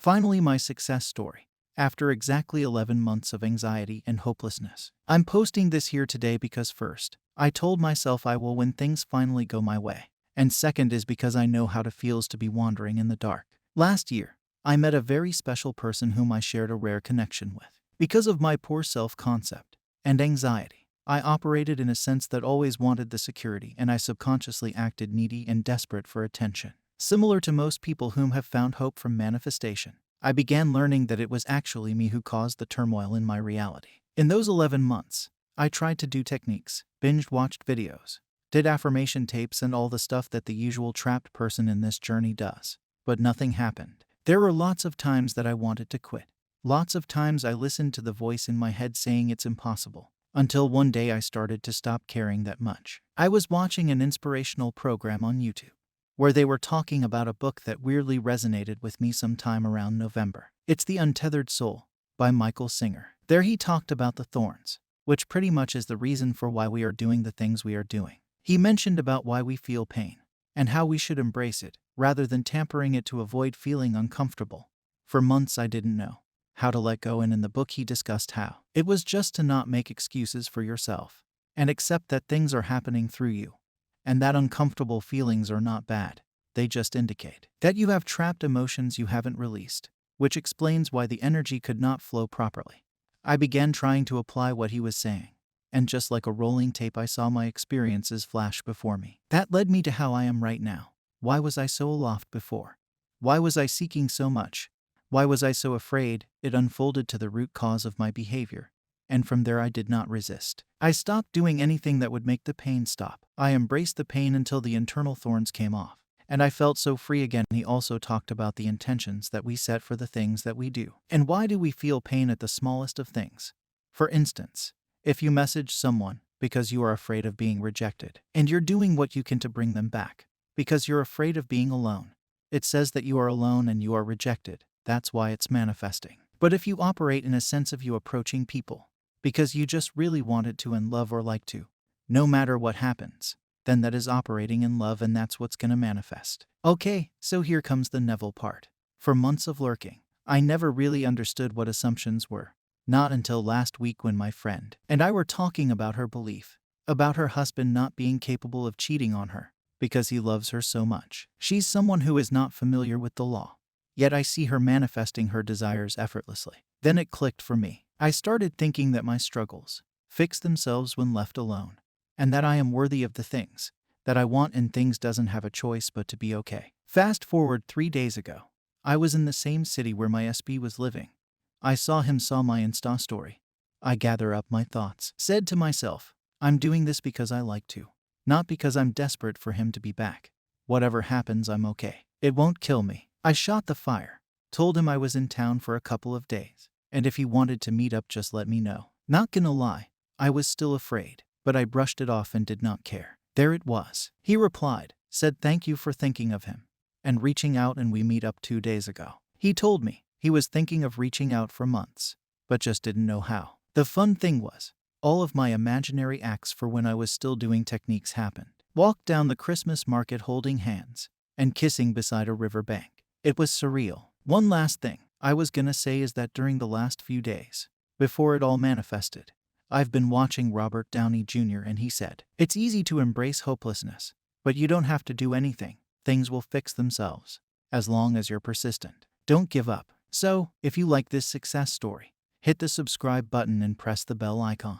Finally, my success story. After exactly 11 months of anxiety and hopelessness. I'm posting this here today because first, I told myself I will when things finally go my way. And second is because I know how it feels to be wandering in the dark. Last year, I met a very special person whom I shared a rare connection with. Because of my poor self-concept and anxiety, I operated in a sense that always wanted the security, and I subconsciously acted needy and desperate for attention. Similar to most people whom have found hope from manifestation, I began learning that it was actually me who caused the turmoil in my reality. In those 11 months, I tried to do techniques, binge-watched videos, did affirmation tapes and all the stuff that the usual trapped person in this journey does. But nothing happened. There were lots of times that I wanted to quit. Lots of times I listened to the voice in my head saying it's impossible. Until one day I started to stop caring that much. I was watching an inspirational program on YouTube, where they were talking about a book that weirdly resonated with me sometime around November. It's The Untethered Soul by Michael Singer. There he talked about the thorns, which pretty much is the reason for why we are doing the things we are doing. He mentioned about why we feel pain, and how we should embrace it, rather than tampering it to avoid feeling uncomfortable. For months I didn't know how to let go, and in the book he discussed how it was just to not make excuses for yourself, and accept that things are happening through you, and that uncomfortable feelings are not bad. They just indicate that you have trapped emotions you haven't released, which explains why the energy could not flow properly. I began trying to apply what he was saying, and just like a rolling tape I saw my experiences flash before me. That led me to how I am right now. Why was I so aloft before? Why was I seeking so much? Why was I so afraid? It unfolded to the root cause of my behavior, and from there I did not resist. I stopped doing anything that would make the pain stop. I embraced the pain until the internal thorns came off, and I felt so free again. He also talked about the intentions that we set for the things that we do. And why do we feel pain at the smallest of things? For instance, if you message someone because you are afraid of being rejected, and you're doing what you can to bring them back, because you're afraid of being alone, it says that you are alone and you are rejected. That's why it's manifesting. But if you operate in a sense of you approaching people because you just really wanted to and love or like to, no matter what happens, then that is operating in love, and that's what's gonna manifest. Okay, so here comes the Neville part. For months of lurking, I never really understood what assumptions were. Not until last week when my friend and I were talking about her belief about her husband not being capable of cheating on her because he loves her so much. She's someone who is not familiar with the law, yet I see her manifesting her desires effortlessly. Then it clicked for me. I started thinking that my struggles fix themselves when left alone, and that I am worthy of the things that I want, and things doesn't have a choice but to be okay. Fast forward 3 days ago. I was in the same city where my SB was living. I saw my Insta story. I gather up my thoughts. Said to myself, I'm doing this because I like to, not because I'm desperate for him to be back. Whatever happens, I'm okay. It won't kill me. I shot the fire. Told him I was in town for a couple of days, and if he wanted to meet up, just let me know. Not gonna lie, I was still afraid, but I brushed it off and did not care. There it was. He replied, said thank you for thinking of him and reaching out, and we meet up 2 days ago. He told me he was thinking of reaching out for months, but just didn't know how. The fun thing was, all of my imaginary acts for when I was still doing techniques happened. Walked down the Christmas market holding hands and kissing beside a riverbank. It was surreal. One last thing I was gonna say is that during the last few days, before it all manifested, I've been watching Robert Downey Jr. and he said, it's easy to embrace hopelessness, but you don't have to do anything. Things will fix themselves, as long as you're persistent. Don't give up. So, if you like this success story, hit the subscribe button and press the bell icon.